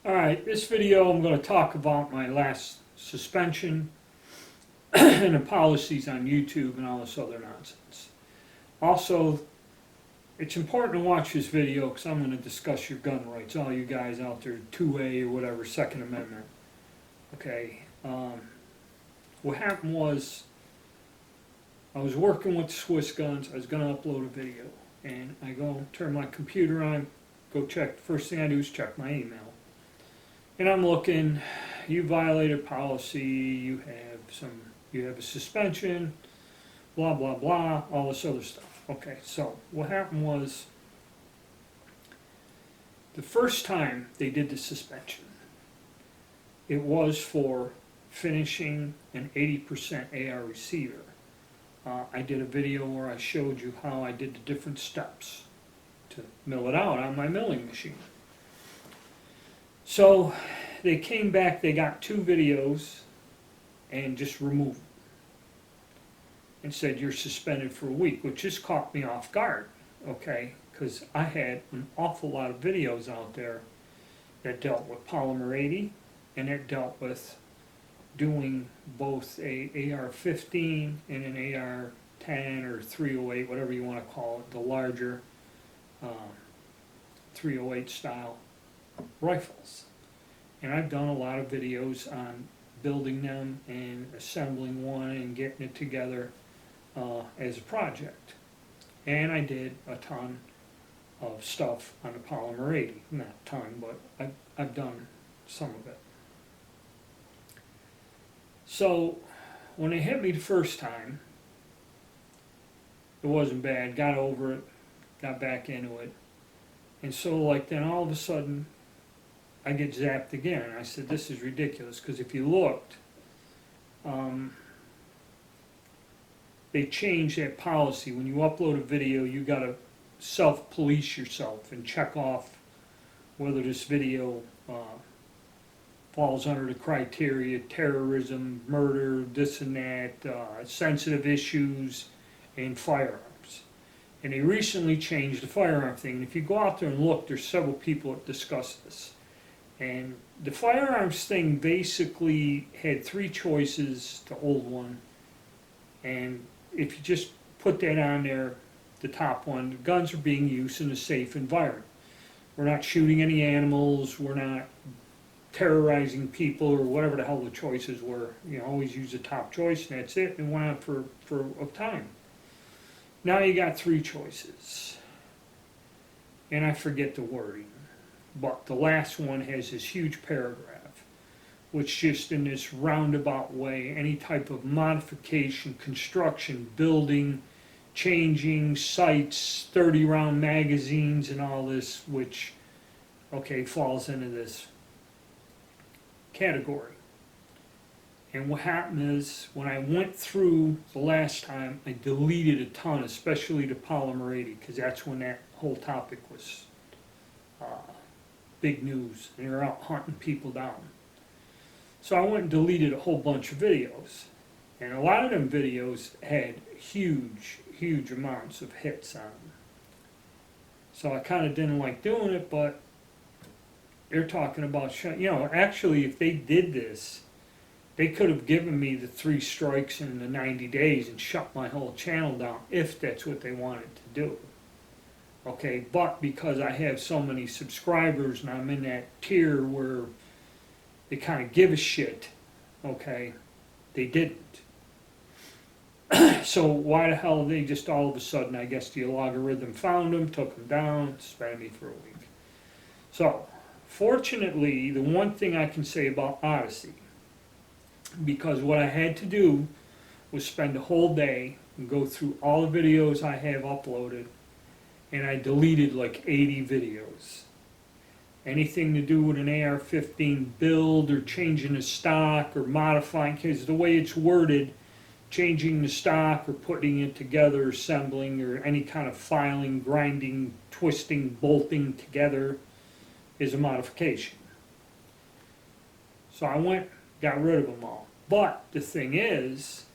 Alright, this video I'm going to talk about my last suspension and the policies on YouTube and all this other nonsense. Also, it's important to watch this video because I'm going to discuss your gun rights, all you guys out there, 2A or whatever, Second Amendment. Okay, what happened was I was working with Swiss Guns. I was going to upload a video, and I go turn my computer on, go check. First thing I do is check my email. And I'm looking, you violated policy, you have a suspension, blah, blah, blah, all this other stuff. Okay, so what happened was, the first time they did the suspension, it was for finishing an 80% AR receiver. I did a video where I showed you how I did the different steps to mill it out on my milling machine. So they came back, they got 2 videos and just removed them and said you're suspended for a week, which just caught me off guard, okay, because I had an awful lot of videos out there that dealt with Polymer 80 and it dealt with doing both a AR-15 and an AR-10 or 308, whatever you want to call it, the larger 308 style rifles. And I've done a lot of videos on building them and assembling one and getting it together as a project. And I did a ton of stuff on the Polymer 80. Not a ton, but I've done some of it. So when they hit me the first time, it wasn't bad. Got over it, got back into it. And so like then all of a sudden I get zapped again. I said, this is ridiculous, because if you looked, they changed that policy. When you upload a video, you got to self-police yourself and check off whether this video falls under the criteria, terrorism, murder, this and that, sensitive issues, and firearms. And they recently changed the firearm thing. If you go out there and look, there's several people that discuss this. And the firearms thing basically had 3 choices to old one. And if you just put that on there, the top one, the guns are being used in a safe environment. We're not shooting any animals, we're not terrorizing people, or whatever the hell the choices were. You know, always use the top choice and that's it, and went on for a time. Now you got 3 choices. And I forget the wording. But the last one has this huge paragraph, which just in this roundabout way, any type of modification, construction, building, changing sights, 30-round magazines and all this, which, okay, falls into this category. And what happened is, when I went through the last time, I deleted a ton, especially the Polymer 80, because that's when that whole topic was big news, and they were out hunting people down. So I went and deleted a whole bunch of videos, and a lot of them videos had huge amounts of hits on them. So I kind of didn't like doing it, but they're talking about, you know, actually if they did this, they could have given me the 3 strikes in the 90 days and shut my whole channel down if that's what they wanted to do. Okay, but because I have so many subscribers and I'm in that tier where they kind of give a shit, okay, they didn't. So why the hell they just all of a sudden, I guess the algorithm found them, took them down, suspended me for a week. So, fortunately, the one thing I can say about Odyssey, because what I had to do was spend a whole day and go through all the videos I have uploaded, and I deleted like 80 videos. Anything to do with an AR-15 build or changing the stock or modifying, because the way it's worded, changing the stock or putting it together, assembling, or any kind of filing, grinding, twisting, bolting together is a modification. So I went, got rid of them all. But the thing is,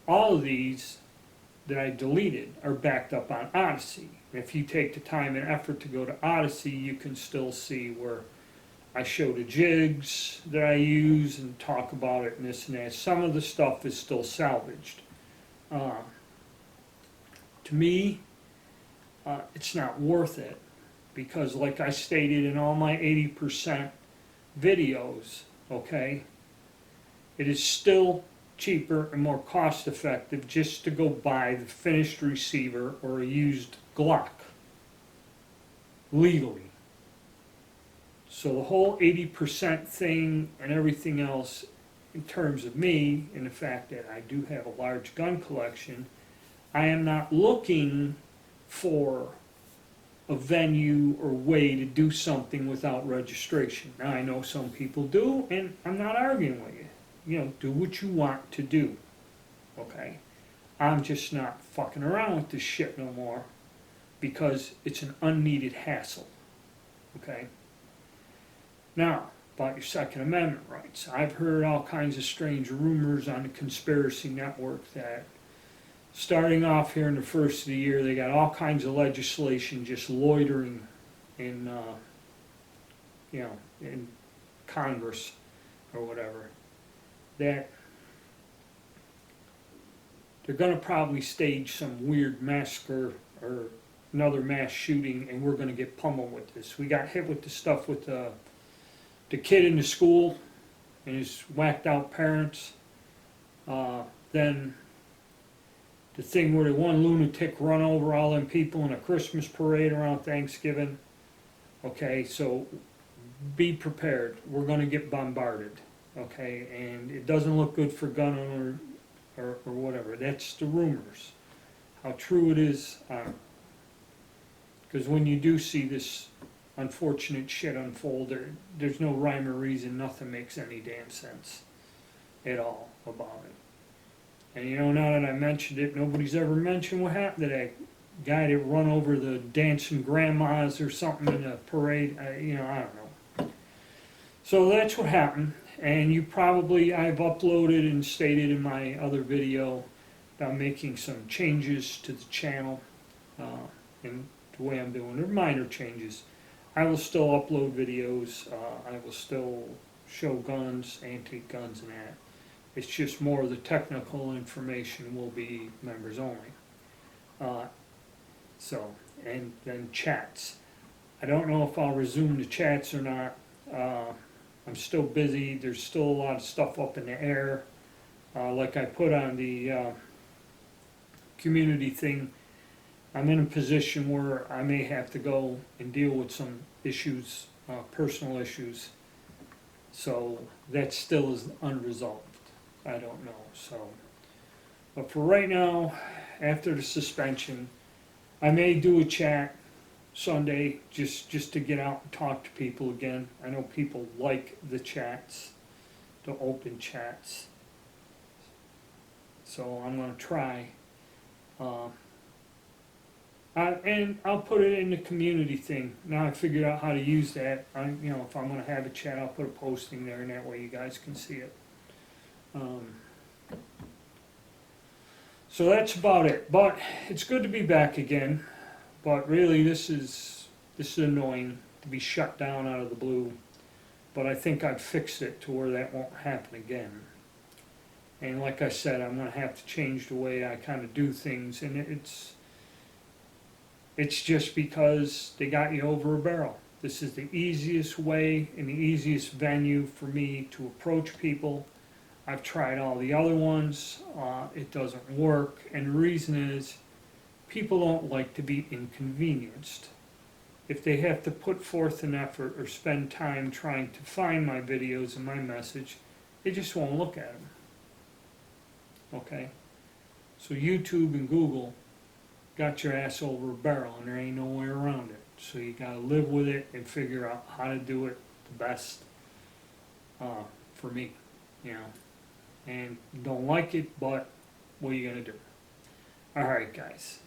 all of these that I deleted are backed up on Odyssey. If you take the time and effort to go to Odyssey, you can still see where I show the jigs that I use and talk about it and this and that. Some of the stuff is still salvaged. Uh, to me, it's not worth it because, like I stated in all my 80% videos, okay, it is still cheaper and more cost effective just to go buy the finished receiver or a used Glock legally. So the whole 80% thing and everything else, in terms of me and the fact that I do have a large gun collection, I am not looking for a venue or way to do something without registration. Now I know some people do, and I'm not arguing with you. You know, do what you want to do, okay? I'm just not fucking around with this shit no more because it's an unneeded hassle, okay? Now, about your Second Amendment rights. I've heard all kinds of strange rumors on the conspiracy network that starting off here in the first of the year, they got all kinds of legislation just loitering in, in Congress or whatever. That they're going to probably stage some weird massacre or another mass shooting, and we're going to get pummeled with this. We got hit with the stuff with the kid in the school and his whacked out parents. Then the thing where the one lunatic run over all them people in a Christmas parade around Thanksgiving. Okay, so be prepared. We're going to get bombarded. Okay, and it doesn't look good for gun owner or whatever. That's the rumors. How true it is, because when you do see this unfortunate shit unfold, there's no rhyme or reason. Nothing makes any damn sense at all about it. And you know, now that I mentioned it, nobody's ever mentioned what happened to that guy that run over the dancing grandmas or something in a parade. I don't know. So that's what happened. And I've uploaded and stated in my other video that I'm making some changes to the channel and the way I'm doing. They're minor changes. I will still upload videos. I will still show guns, antique guns and that. It's just more of the technical information will be members only. And then chats. I don't know if I'll resume the chats or not. I'm still busy. There's still a lot of stuff up in the air. Like I put on the community thing, I'm in a position where I may have to go and deal with some issues, personal issues. So that still is unresolved. I don't know. So, but for right now, after the suspension, I may do a chat Sunday just to get out and talk to people again. I know people like the chats, the open chats. So I'm going to try. And I'll put it in the community thing. Now I figured out how to use that. If I'm going to have a chat, I'll put a posting there, and that way you guys can see it. So that's about it. But it's good to be back again. But really, this is annoying to be shut down out of the blue. But I think I've fixed it to where that won't happen again. And like I said, I'm going to have to change the way I kind of do things, and it's just because they got you over a barrel. This is the easiest way and the easiest venue for me to approach people. I've tried all the other ones. It doesn't work. And the reason is people don't like to be inconvenienced. If they have to put forth an effort or spend time trying to find my videos and my message, they just won't look at them. Okay? So YouTube and Google got your ass over a barrel, and there ain't no way around it. So you got to live with it and figure out how to do it the best for me, And don't like it, but what are you going to do? All right, guys.